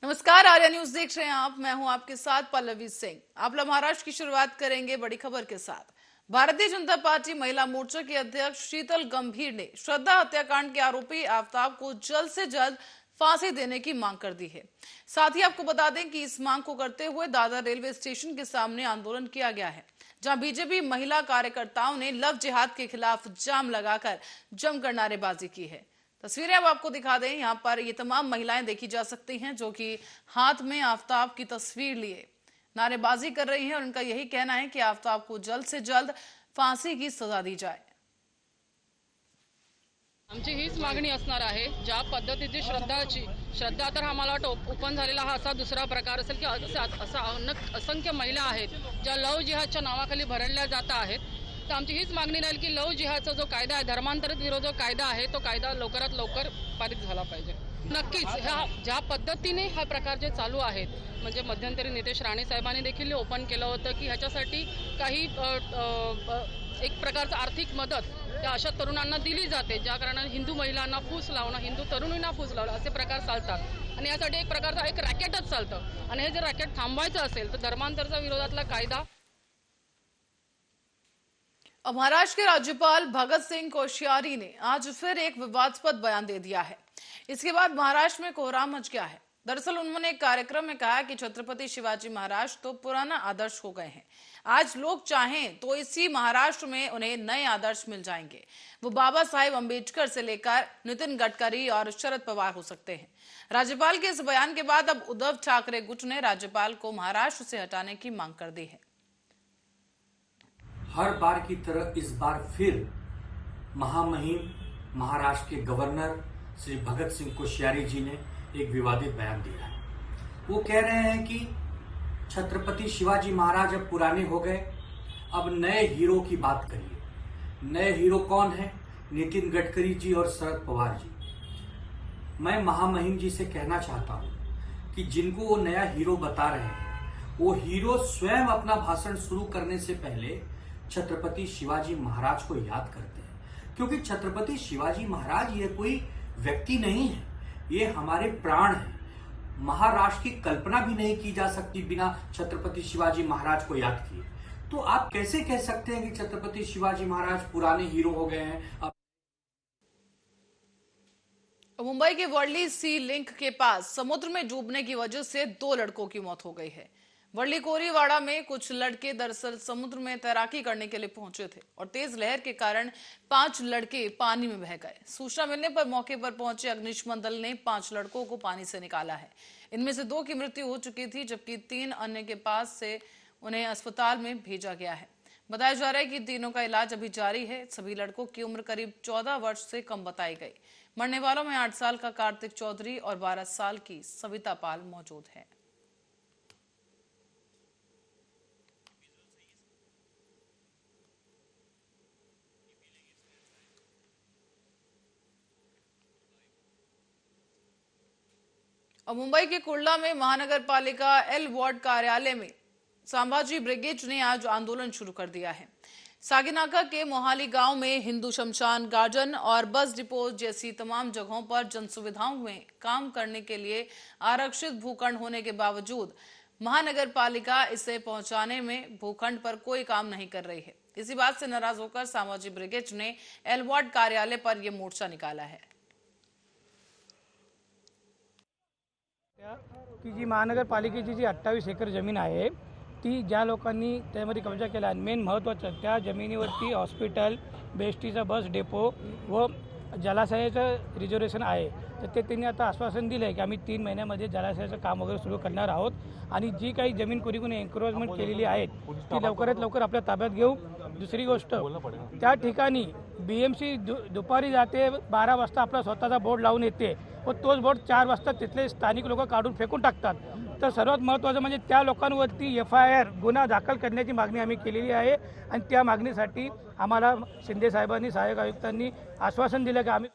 नमस्कार, आर्या न्यूज देख रहे हैं आप। मैं हूं आपके साथ पल्लवी सिंह। आप लोग महाराष्ट्र की शुरुआत करेंगे बड़ी खबर के साथ। भारतीय जनता पार्टी महिला मोर्चा की अध्यक्ष शीतल गंभीर ने श्रद्धा हत्याकांड के आरोपी आफ्ताब को जल्द से जल्द फांसी देने की मांग कर दी है। साथ ही आपको बता दें कि इस मांग को करते हुए दादर रेलवे स्टेशन के सामने आंदोलन किया गया है, जहां बीजेपी महिला कार्यकर्ताओं ने लव जिहाद के खिलाफ जाम लगाकर जमकर नारेबाजी की है। तस्वीरें अब आपको दिखा दें। यहाँ पर ये तमाम महिलाएं देखी जा सकती हैं जो कि हाथ में आफ्ताब की तस्वीर लिए नारेबाजी कर रही हैं और उनका यही कहना है कि आफ्ताब को जल्द से जल्द फांसी की सजा दी जाए। आमची हीच मागणी असणार आहे। ज्या पद्धतीची श्रद्धा तर आम्हाला वाटतं ओपन झालेला हा असा दुसरा प्रकार असेल की असंख्य महिला आहेत ज्या लव जिहादच्या नावाखाली भरडल्या जात आहेत। तर आमची हीच मागणी राहील की लव जिहादचा जो कायदा आहे, धर्मांतरित विरोधी कायदा आहे, तो कायदा लवकरात लवकर पारित झाला पाहिजे। नक्कीच ज्या पद्धतीने हा प्रकार जे चालू आहेत, म्हणजे मध्यंतरी नितेश राणे साहेबांनी देखील ओपन केलं होतं की ह्याच्यासाठी काही एक प्रकारचं आर्थिक मदत त्या अशा तरुणांना दिली जाते, ज्या कारणाने हिंदू महिलांना फूस लावणं, हिंदू तरुणींना फूस लावणं असे प्रकार चालतात आणि यासाठी एक प्रकारचा एक रॅकेटच चालतं आणि हे जर रॅकेट थांबवायचं असेल तर धर्मांतराच्या विरोधातला कायदा। अब महाराष्ट्र के राज्यपाल भगत सिंह कोश्यारी ने आज फिर एक विवादास्पद बयान दे दिया है। इसके बाद महाराष्ट्र में कोहराम मच गया है। दरअसल उन्होंने एक कार्यक्रम में कहा कि छत्रपति शिवाजी महाराज तो पुराना आदर्श हो गए हैं, आज लोग चाहें तो इसी महाराष्ट्र में उन्हें नए आदर्श मिल जाएंगे। वो बाबा साहेब अम्बेडकर से लेकर नितिन गडकरी और शरद पवार हो सकते हैं। राज्यपाल के इस बयान के बाद अब उद्धव ठाकरे गुट ने राज्यपाल को महाराष्ट्र से हटाने की मांग कर दी है। हर बार की तरह इस बार फिर महामहिम महाराष्ट्र के गवर्नर श्री भगत सिंह कोश्यारी जी ने एक विवादित बयान दिया है। वो कह रहे हैं कि छत्रपति शिवाजी महाराज अब पुराने हो गए, अब नए हीरो की बात करिए। नए हीरो कौन है? नितिन गडकरी जी और शरद पवार जी। मैं महामहिम जी से कहना चाहता हूं कि जिनको वो नया हीरो बता रहे हैं, वो हीरो स्वयं अपना भाषण शुरू करने से पहले छत्रपति शिवाजी महाराज को याद करते हैं, क्योंकि छत्रपति शिवाजी महाराज ये कोई व्यक्ति नहीं है, ये हमारे प्राण हैं। महाराष्ट्र की कल्पना भी नहीं की जा सकती बिना छत्रपति शिवाजी महाराज को याद किए। तो आप कैसे कह सकते हैं कि छत्रपति शिवाजी महाराज पुराने हीरो हो गए हैं? मुंबई के वर्ली सी लिंक के पास समुद्र में डूबने की वजह से 2 लड़कों की मौत हो गई है। वर्ली कोरीवाड़ा में कुछ लड़के दरअसल समुद्र में तैराकी करने के लिए पहुंचे थे और तेज लहर के कारण 5 लड़के पानी में बह गए। सूचना मिलने पर मौके पर पहुंचे अग्निशमन दल ने 5 लड़कों को पानी से निकाला है। इनमें से 2 की मृत्यु हो चुकी थी, जबकि 3 अन्य के पास से उन्हें अस्पताल में भेजा गया है। बताया जा रहा है कि तीनों का इलाज अभी जारी है। सभी लड़कों की उम्र करीब 14 वर्ष से कम बताई गई। मरने वालों में 8 साल का कार्तिक चौधरी और 12 साल की सविता पाल मौजूद है। और मुंबई के कुर्ला में महानगर पालिका एल वार्ड कार्यालय में संभाजी ब्रिगेड ने आज आंदोलन शुरू कर दिया है। सागिनाका के मोहाली गांव में हिंदू शमशान गार्डन और बस डिपो जैसी तमाम जगहों पर जन सुविधाओं में काम करने के लिए आरक्षित भूखंड होने के बावजूद महानगर पालिका इसे पहुंचाने में भूखंड पर कोई काम नहीं कर रही है। इसी बात से नाराज होकर संभाजी ब्रिगेड ने एल वार्ड कार्यालय पर यह मोर्चा निकाला है की जी महानगरपालिकेची जी 28 एकर जमीन आहे ती ज्या लोकांनी त्यामध्ये कब्जा केला आहे, मेन महत्त्वाचं त्या जमिनीवरती हॉस्पिटल, बेस्टीचा बस डेपो व जलाशयाचं रिझर्वेशन आहे। तर ते त्यांनी आता आश्वासन दिलं आहे की आम्ही 3 महिन्यामध्ये जलाशयाचं काम वगैरे सुरू करणार आहोत आणि जी काही जमीन कोणी एन्क्रोचमेंट केलेली आहे ती लवकरात लवकर आपल्या ताब्यात घेऊ। दुसरी गोष्ट, त्या ठिकाणी BMC दुपारी जाते, 12 वाजता आपला स्वतःचा बोर्ड लावून येते व तोच बोर्ड 4 वाजता तिथले स्थानिक लोक काढून फेकून टाकतात। तर सर्वात महत्त्वाचं म्हणजे त्या लोकांवरती FIR गुन्हा दाखल करण्याची मागणी आम्ही केलेली आहे आणि त्या मागणीसाठी आम्हाला शिंदे साहेबांनी, सहाय्यक आयुक्तांनी आश्वासन दिलं की आम्ही।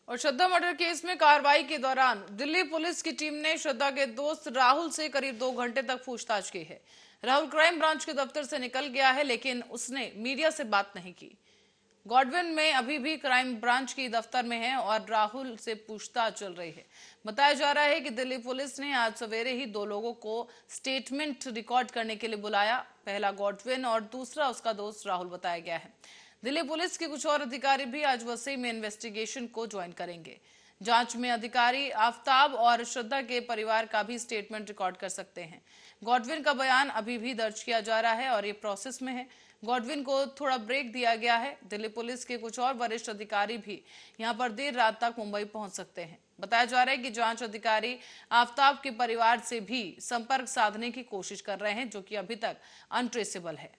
और श्रद्धा मर्डर केस में कार्रवाई के दौरान दिल्ली पुलिस की टीम ने श्रद्धा के दोस्त राहुल से करीब 2 घंटे तक पूछताछ की है। राहुल क्राइम ब्रांच के दफ्तर से निकल गया है, लेकिन उसने मीडिया से बात नहीं की। गॉडविन में अभी भी क्राइम ब्रांच की दफ्तर में है और राहुल से पूछताछ चल रही है। बताया जा रहा है कि दिल्ली पुलिस ने आज सवेरे ही 2 लोगों को स्टेटमेंट रिकॉर्ड करने के लिए बुलाया। पहला गॉडविन और दूसरा उसका दोस्त राहुल बताया गया है। दिल्ली पुलिस के कुछ और अधिकारी भी आज वसई में इन्वेस्टिगेशन को ज्वाइन करेंगे। जांच में अधिकारी आफ्ताब और श्रद्धा के परिवार का भी स्टेटमेंट रिकॉर्ड कर सकते हैं। गॉडविन का बयान अभी भी दर्ज किया जा रहा है और ये प्रोसेस में है। गॉडविन को थोड़ा ब्रेक दिया गया है। दिल्ली पुलिस के कुछ और वरिष्ठ अधिकारी भी यहां पर देर रात तक मुंबई पहुंच सकते हैं। बताया जा रहा है कि जांच अधिकारी आफ्ताब के परिवार से भी संपर्क साधने की कोशिश कर रहे हैं, जो कि अभी तक अनट्रेसेबल है।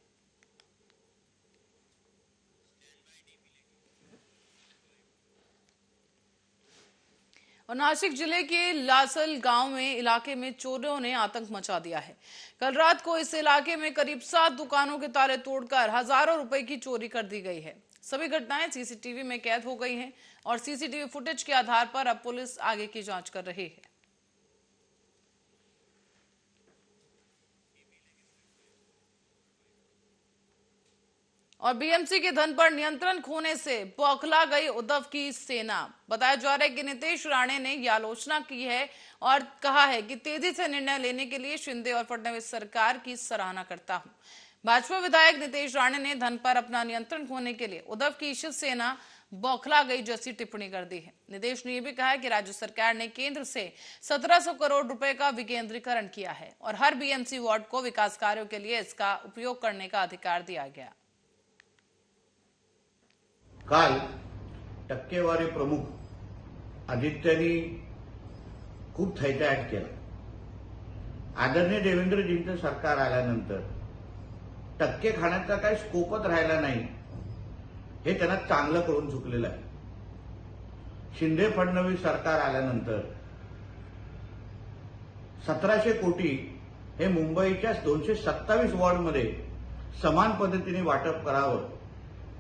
और नासिक जिले के लासल गांव में इलाके में चोरों ने आतंक मचा दिया है। कल रात को इस इलाके में करीब 7 दुकानों के ताले तोड़कर हजारों रुपए की चोरी कर दी गई है। सभी घटनाएं सीसीटीवी में कैद हो गई हैं और सीसीटीवी फुटेज के आधार पर अब पुलिस आगे की जांच कर रही है। और बीएमसी के धन पर नियंत्रण खोने से बौखला गई उद्धव की सेना। बताया जा रहा है कि नीतीश राणे ने यह आलोचना की है और कहा है कि तेजी से निर्णय लेने के लिए शिंदे और फडणवीस सरकार की सराहना करता हूं। भाजपा विधायक नीतीश राणे ने धन पर अपना नियंत्रण खोने के लिए उद्धव की शिवसेना बौखला गई जैसी टिप्पणी कर दी है। नीतीश ने यह भी कहा है कि राज्य सरकार ने केंद्र से 1700 करोड़ रुपए का विकेंद्रीकरण किया है और हर बीएमसी वार्ड को विकास कार्यों के लिए इसका उपयोग करने का अधिकार दिया गया। काल टक्केवारी प्रमुख आदित्यनी खूप थैथयाट केला। आदरणीय देवेंद्रजींचं सरकार आल्यानंतर टक्के खाण्याचा काही स्कोपच राहिला नाही, हे त्यांना चांगलं करून चुकलेलं आहे। शिंदे फडणवीस सरकार आल्यानंतर 1700 कोटी हे मुंबईच्या 227 वॉर्डमध्ये समान पद्धतीने वाटप करावं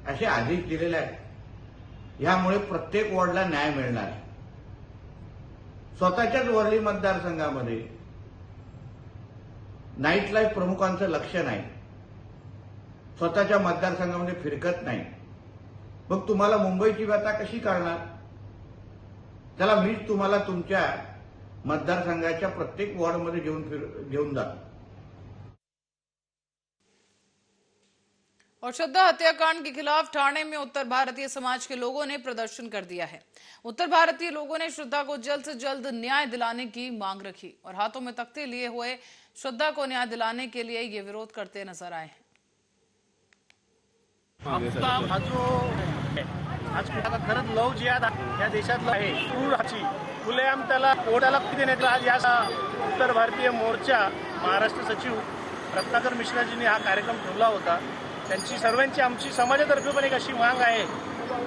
असे आदेश दिलेले आहेत। यामुळे प्रत्येक वॉर्डला न्याय मिळणार आहे। स्वतःच्याच वरळी मतदारसंघामध्ये नाईट लाईफ प्रमुखांचं लक्ष नाही, स्वतःच्या मतदारसंघामध्ये फिरकत नाही, मग तुम्हाला मुंबईची व्यथा कशी कळणार? त्याला मीच तुम्हाला तुमच्या मतदारसंघाच्या प्रत्येक वॉर्डमध्ये घेऊन जातो। और श्रद्धा हत्याकांड के खिलाफ ठाणे में उत्तर भारतीय समाज के लोगों ने प्रदर्शन कर दिया है। उत्तर भारतीय लोगों ने श्रद्धा को जल्द से जल्द न्याय दिलाने की मांग रखी और हाथों में तख्ते लिए हुए श्रद्धा को न्याय दिलाने के लिए ये विरोध करते नजर आए हैं। आज खरंच लव जिहाद या देशातला आहे, क्रूराची खुलेआम त्याला कोर्टाला देण्यात आज या उत्तर भारतीय मोर्चा महाराष्ट्र सचिव रत्नाकर मिश्राजींनी हा कार्यक्रम ठेवला होता। त्यांची सर्वांची आमची समाजातर्फे पण एक अशी मांग आहे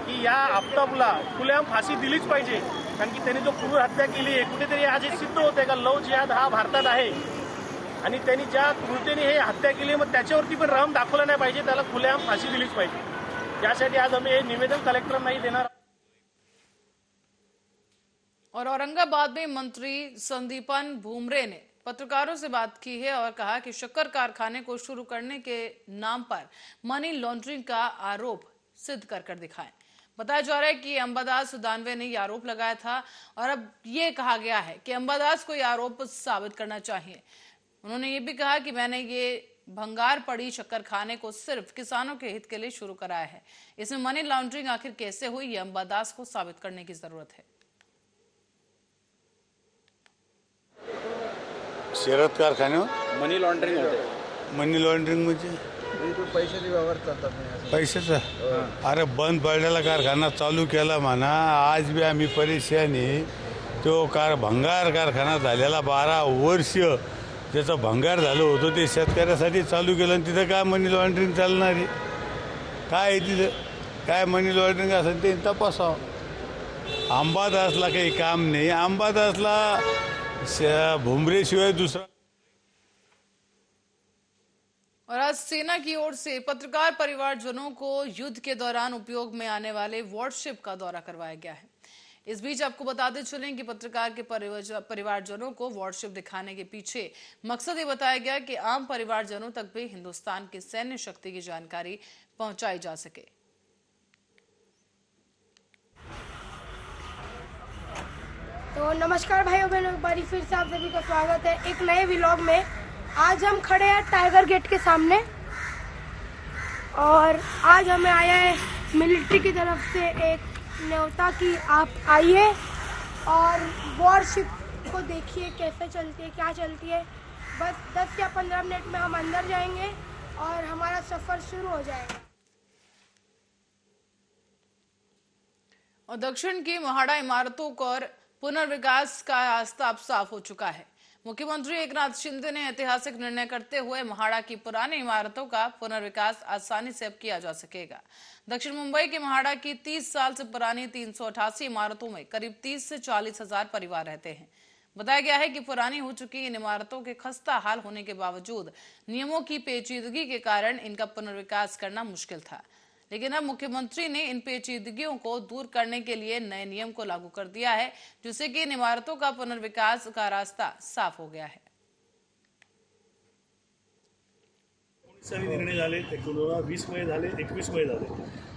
की या आफ्ताबला खुलेआम फाशी दिलीच पाहिजे, कारण की त्यांनी जो क्रूर हत्या केली आहे कुठेतरी आज हे सिद्ध होते का लव जिहाद हा भारतात आहे आणि त्यांनी ज्या क्रूरतेने हे हत्या केली मग त्याच्यावरती पण रहम दाखवला नाही पाहिजे, त्याला खुलेआम फाशी दिलीच पाहिजे। यासाठी आज आम्ही हे निवेदन कलेक्टरांनाही देणार। और औरंगाबाद में मंत्री संदीपन भूमरे ने पत्रकारों से बात की है और कहा कि शक्कर कारखाने को शुरू करने के नाम पर मनी लॉन्ड्रिंग का आरोप सिद्ध कर दिखाएं। बताया जा रहा है कि अंबादास दानवे ने यह आरोप लगाया था और अब ये कहा गया है कि अंबादास को यह आरोप साबित करना चाहिए। उन्होंने ये भी कहा कि मैंने ये भंगार पड़ी शक्कर खाने को सिर्फ किसानों के हित के लिए शुरू कराया है, इसमें मनी लॉन्ड्रिंग आखिर कैसे हुई ये अंबादास को साबित करने की जरूरत है। शरद कारखान्यावर मनी लॉन्ड्रिंग होते, मनी लॉन्ड्रिंग म्हणजे पैशाचे व्यवहार चालतात। पैशाचा अरे बंद पडलेला कारखाना चालू केला म्हणा, आज बी आम्ही परेशानी। तो भंगार कारखाना झालेला 12 वर्ष त्याचं भंगार झालं होतं ते शेतकऱ्यासाठी चालू केलं आणि तिथं काय मनी लॉन्ड्रिंग चालणार आहे? काय आहे तिथं? काय मनी लॉन्ड्रिंग असेल ते तपासावं। अंबादासला काही काम नाही, अंबादासला भुमरे शिवाय दूसरा। और आज सेना की ओर से पत्रकार परिवारजनों को युद्ध के दौरान उपयोग में आने वाले वॉरशिप का दौरा करवाया गया है। इस बीच आपको बताते चलें कि पत्रकार के परिवारजनों को वॉरशिप दिखाने के पीछे मकसद ये बताया गया कि आम परिवारजनों तक भी हिंदुस्तान की सैन्य शक्ति की जानकारी पहुंचाई जा सके। तो नमस्कार भाइयों बहनों, एक बारी फिर से आप सभी का स्वागत है एक नए व्लॉग में। आज हम खड़े हैं टाइगर गेट के सामने और आज हमें आया है मिलिट्री की तरफ से एक न्योता कि आप आइए और वॉरशिप को देखिए कैसे चलती है, क्या चलती है। बस 10 या 15 मिनट में हम अंदर जाएंगे और हमारा सफ़र शुरू हो जाएगा। और दक्षिण की महाड़ा इमारतों पर पुनर्विकास का रास्ता अब साफ हो चुका है। मुख्यमंत्री एकनाथ शिंदे ने ऐतिहासिक निर्णय करते हुए महाड़ा की पुरानी इमारतों का पुनर्विकास आसानी से अब किया जा सकेगा। दक्षिण मुंबई के महाड़ा की 30 साल से पुरानी 388 इमारतों में करीब 30 से 40 हजार परिवार रहते हैं। बताया गया है कि पुरानी हो चुकी इन इमारतों के खस्ता हाल होने के बावजूद नियमों की पेचीदगी के कारण इनका पुनर्विकास करना मुश्किल था, लेकिन अब मुख्यमंत्री ने इन पेचीदगियों को दूर करने के लिए नए नियम को लागू कर दिया है, जिससे कि इन इमारतों का पुनर्विकास का रास्ता साफ हो गया है। निर्णय झाले 20 मध्ये झाले, 21 मध्ये झाले,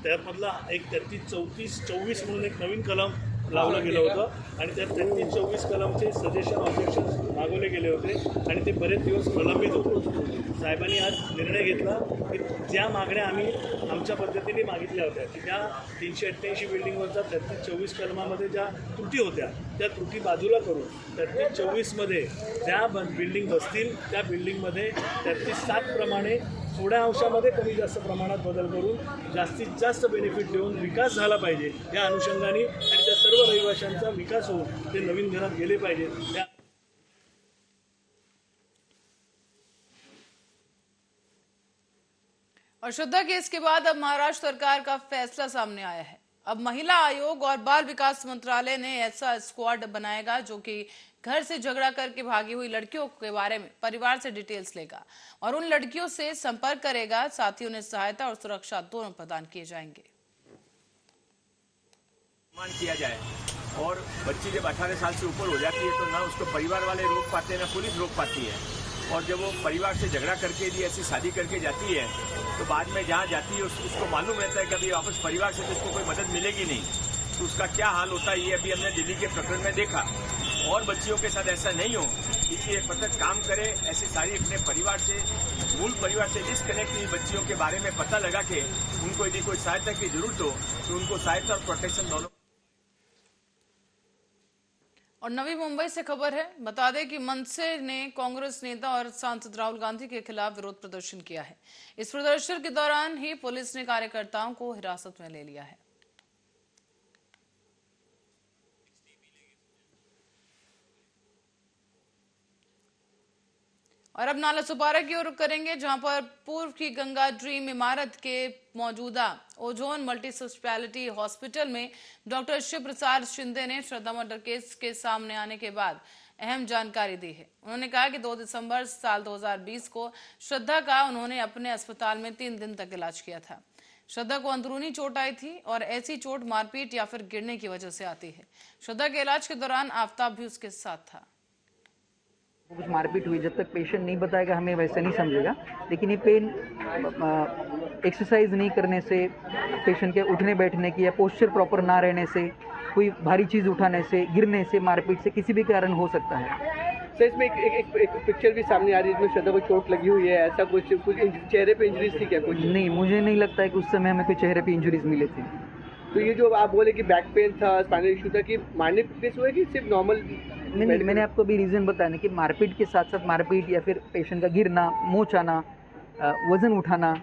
त्यामधला एक 33, 34, 24 म्हणून एक नवीन कलम लावलं गेलं होतं आणि त्या 33, 24 कलमचे सजेशन ऑब्जेक्शन मागवले गेले होते आणि ते बरेच दिवस प्रलंबित होते। साहेबांनी आज निर्णय घेतला की ज्या मागण्या आम्ही आमच्या पद्धतीने मागितल्या होत्या की त्या 388 बिल्डिंगवरचा 33, 24 कलमामध्ये ज्या त्रुटी होत्या त्या त्रुटी बाजूला करून 33, 24 मध्ये ज्या बिल्डिंग बसतील त्या बिल्डिंगमध्ये 33, 7 प्रमाणे थोड्या अंशामध्ये कमी जास्त प्रमाणात बदल करून जास्तीत जास्त बेनिफिट देऊन विकास झाला पाहिजे या अनुषंगाने आणि त्या सर्व रहिवाशांचा विकास होऊन ते नवीन घरात गेले पाहिजे। और श्रद्धा केस के बाद अब महाराष्ट्र सरकार का फैसला सामने आया है। अब महिला आयोग और बाल विकास मंत्रालय ने ऐसा स्क्वाड बनाएगा जो कि घर से झगड़ा करके भागी हुई लड़कियों के बारे में परिवार से डिटेल्स लेगा और उन लड़कियों से संपर्क करेगा। साथ ही उन्हें सहायता और सुरक्षा दोनों प्रदान किए जाएंगे। किया जाए और बच्ची जब 18 साल से ऊपर हो जाती है तो ना उसको परिवार वाले रोक पाते हैं ना पुलिस रोक पाती है, और जब वो परिवार से झगड़ा करके यदि ऐसी शादी करके जाती है तो बाद में जहाँ जाती है उसको मालूम रहता है कि अभी वापस परिवार से तो उसको कोई मदद मिलेगी नहीं, तो उसका क्या हाल होता है ये अभी हमने दिल्ली के प्रकरण में देखा। और बच्चियों के साथ ऐसा नहीं हो इसलिए पतक काम करे, ऐसे सारी अपने परिवार से मूल परिवार से डिस्कनेक्ट हुई बच्चियों के बारे में पता लगा के उनको यदि कोई सहायता की जरूरत हो तो उनको सहायता और प्रोटेक्शन दोनों। और नवी मुंबई से खबर है, बता दें कि मनसे ने कांग्रेस नेता और सांसद राहुल गांधी के खिलाफ विरोध प्रदर्शन किया है। इस प्रदर्शन के दौरान ही पुलिस ने कार्यकर्ताओं को हिरासत में ले लिया है। और अब नाला सुपारा की ओर रुख करेंगे, जहां पर पूर्व की गंगा ड्रीम इमारत के मौजूदा ओजोन मल्टी स्पेशलिटी हॉस्पिटल में डॉक्टर शिव प्रसाद शिंदे ने श्रद्धा मर्डर केस के सामने आने के बाद अहम जानकारी दी है। उन्होंने कहा कि 2 दिसंबर साल 2020 को श्रद्धा का उन्होंने अपने अस्पताल में 3 दिन तक इलाज किया था। श्रद्धा को अंदरूनी चोट आई थी और ऐसी चोट मारपीट या फिर गिरने की वजह से आती है। श्रद्धा के इलाज के दौरान आफ्ताब भी उसके साथ था। कुछ मारपीट हुई, जब तक पेशेंट नहीं बताएगा हमें वैसे नहीं समझेगा, लेकिन ये पेन एक्सरसाइज नहीं करने से, पेशेंट के उठने बैठने की या पोस्चर प्रॉपर ना रहने से, कोई भारी चीज़ उठाने से, गिरने से, मारपीट से किसी भी कारण हो सकता है। सर इसमें एक पिक्चर भी सामने आ रही है जिसमें श्रद्धा को चोट लगी हुई है, ऐसा कुछ चेहरे पे इंजरीज थी क्या कुछ? नहीं, मुझे नहीं लगता है कि उस समय हमें कोई चेहरे पे इंजरीज मिले थे। तो ये जो आप बोले कि बैक पेन था, स्पाइनल इशू था, कि मारने केस हुआ कि सिर्फ नॉर्मल? नहीं, मैंने आपको भी रीज़न बताया ना कि मारपीट के साथ साथ मारपीट या फिर पेशेंट का गिरना, मोच आना, वजन उठाना,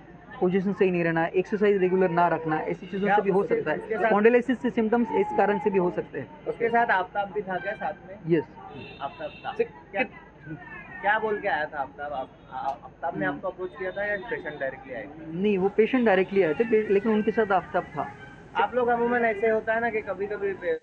पोजीशन सही नहीं रहना, एक्सरसाइज रेगुलर ना रखना, ऐसी चीज़ों से भी हो सकता है। स्पॉन्डिलोसिस से सिम्टम्स इस कारण से भी हो सकते हैं। उसके साथ आफ्ताब भी था क्या साथ में? यस, आफ्ताब था। क्या बोल के आया था आफ्ताब? आफ्ताब ने आपको अप्रोच किया था या पेशेंट डायरेक्टली आए? नहीं, वो पेशेंट डायरेक्टली आए थे, लेकिन उनके साथ आफ्ताब था। आप लोग अमूमन ऐसे होता है ना कि कभी कभी।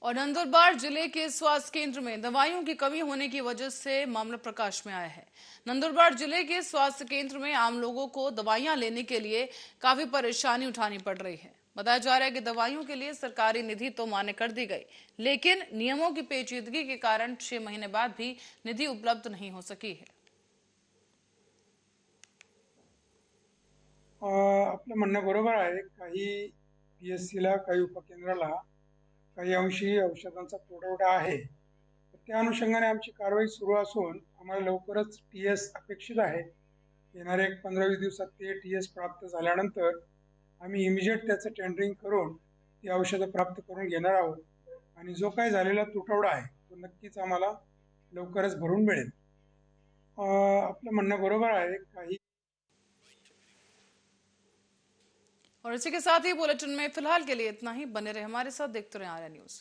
और नंदुरबार जिले के स्वास्थ्य केंद्र में दवाइयों की कमी होने की वजह से मामला प्रकाश में आया है। नंदुरबार जिले के स्वास्थ्य केंद्र में आम लोगों को दवाइयां लेने के लिए काफी परेशानी उठानी पड़ रही है। बताया जा रहा है कि दवाइयों के लिए सरकारी निधि तो मान्य कर दी गई, लेकिन नियमों की पेचीदगी के कारण 6 महीने बाद भी निधि उपलब्ध नहीं हो सकी है। आपलं म्हणणं बरोबर आहे। काही PSCला, काही उपकेंद्राला काही अंशी औषधांचा तुटवडा आहे. त्या अनुषंगाने आमची कारवाई सुरू असून आम्हाला लवकरच TS अपेक्षित आहे. येणाऱ्या 15-20 दिवसात ते TS प्राप्त झाल्यानंतर आम्ही इमिजिएट त्याचं टेंडरिंग करून ती औषधं प्राप्त करून घेणार आहोत आणि जो काही झालेला तुटवडा आहे तो नक्कीच आम्हाला लवकरच भरून मिळेल. आपलं म्हणणं बरोबर आहे. काही और इसी के साथ ही बुलेटिन में फिलहाल के लिए इतना ही। बने रहे हमारे साथ, देखते रहे आर्या न्यूज।